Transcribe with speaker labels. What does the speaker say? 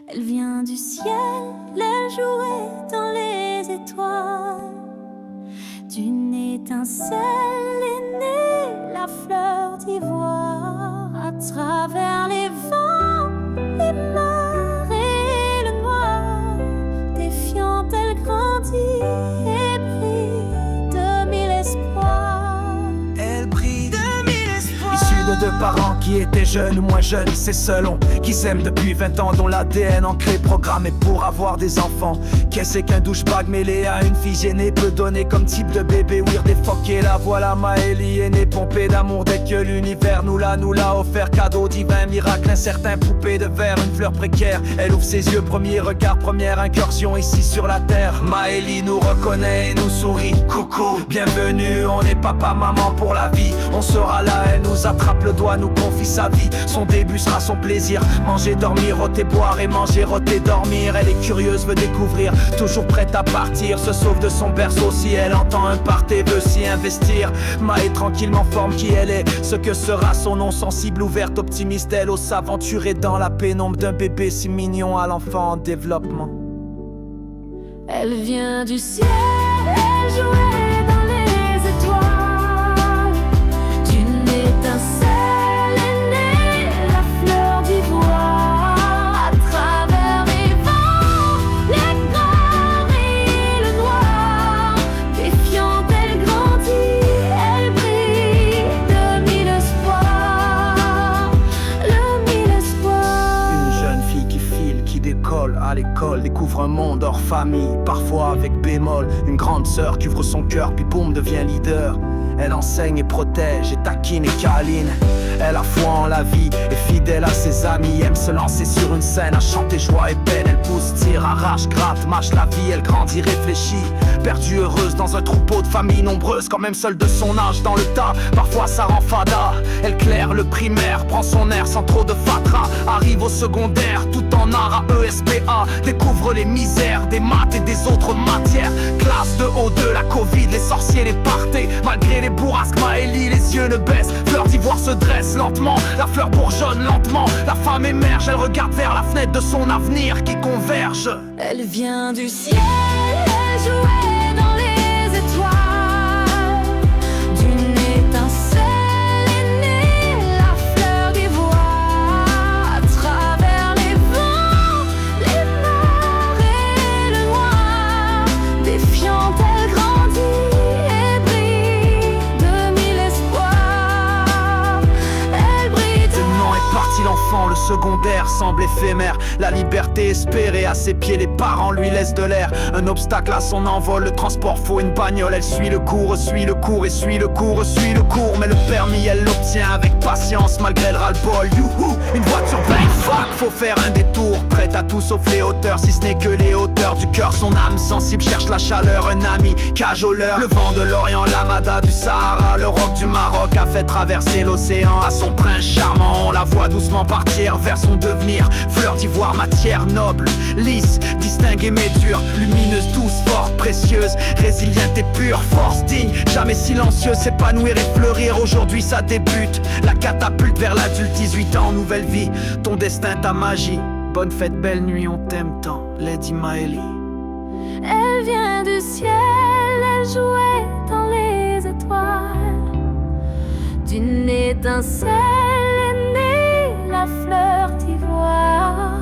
Speaker 1: Elle vient du ciel, elle jouait dans les étoiles. D'une étincelle est née la fleur d'ivoire. À travers les vents, les mers et le noir, défiante elle grandit et brille de mille espoirs.
Speaker 2: Elle brille de mille espoirs. Issue de deux parents qui étaient jeunes ou moins jeunes, c'est selon qui s'aiment depuis 20 ans, dont l'ADN ancré programmé pour avoir des enfants. Qu'est-ce qu'un douchebag mêlé à une fille gênée peut donner comme type de bébé weird et fucké. La voilà, Maëlie est née pompée d'amour dès que l'univers nous l'a offert. Cadeau divin, miracle incertain, poupée de verre, une fleur précaire. Elle ouvre ses yeux, premier regard, première incursion ici sur la terre. Maëlie nous reconnaît et nous sourit, coucou, bienvenue, on est papa, maman pour la vie. On sera là, elle nous attrape le doigt, nous confie sa vie. Son début sera son plaisir, manger, dormir, ôter, boire et manger, ôter, dormir. Elle est curieuse, veut découvrir, toujours prête à partir, se sauve de son berceau si elle entend un party, veut s'y investir. Ma est tranquillement forme qui elle est, ce que sera son nom, sensible, ouverte, optimiste, elle ose s'aventurer dans la pénombre d'un bébé si mignon à l'enfant en développement.
Speaker 1: Elle vient du ciel, elle jouait dans les étoiles. D'une étincelle est née la fleur d'ivoire. À travers les vents, les grands et le noir, défiante elle grandit, elle brille de mille espoirs, le mille espoirs.
Speaker 2: Une jeune fille qui file, qui décolle à l'école, découvre un monde hors famille, parfois avec bémol. Une grande sœur qui ouvre son cœur, puis boum, devient leader. Elle enseigne et protège, et taquine et câline. Elle a foi en la vie, est fidèle à ses amis. Aime se lancer sur une scène, à chanter joie et peine. Elle pousse, tire, arrache, gratte, mâche la vie. Elle grandit, réfléchit, perdue, heureuse dans un troupeau de familles nombreuses. Quand même seule de son âge dans le tas, parfois ça rend fada. Elle claire le primaire, prend son air sans trop de fatras. Arrive au secondaire, tout en art à ESPA. Découvre les misères des maths et des autres matières. Classe de O2, la Covid, les sorciers, les partés. Malgré les bourrasques, Maëlie, les yeux ne baissent. Fleur d'ivoire se dresse lentement, la fleur bourgeonne lentement. La femme émerge, elle regarde vers la fenêtre de son avenir qui converge.
Speaker 1: Elle vient du ciel, elle jouait dans les étoiles. D'une étincelle est née la fleur d'ivoire. À travers les vents, les mers et le noir, défiante elle grandit et brille de mille espoirs. Elle brille
Speaker 2: Le nom est parti l'enfant, le secondaire semble éphémère. La liberté espérée, à ses pieds les parents lui laissent de l'air. Un obstacle à son envol, le transport faut une bagnole. Elle suit le cours, suit le cours et suit le cours, suit le cours. Mais le permis elle l'obtient avec patience malgré le ras-le-bol. Youhou, une voiture pleine fuck, faut faire un détour. Prête à tout sauf les hauteurs, si ce n'est que les hauteurs du cœur. Son âme sensible cherche la chaleur, un ami cajoleur. Le vent de l'Orient, l'Amada du Sahara, le roc du Maroc a fait traverser l'océan à son prince charmant. On la voit doucement partir vers son devenir. Fleur d'ivoire, matière noble, lisse, distinguée mais dure, lumineuse, douce, forte, précieuse, résiliente et pure, force digne, jamais silencieuse, s'épanouir et fleurir. Aujourd'hui ça débute, la catapulte vers l'adulte, 18 ans, nouvelle vie, ton destin, ta magie. Bonne fête, belle nuit, on t'aime tant, Lady Maëlie.
Speaker 1: Elle vient du ciel, elle jouait dans les étoiles. D'une étincelle est née la fleur d'ivoire.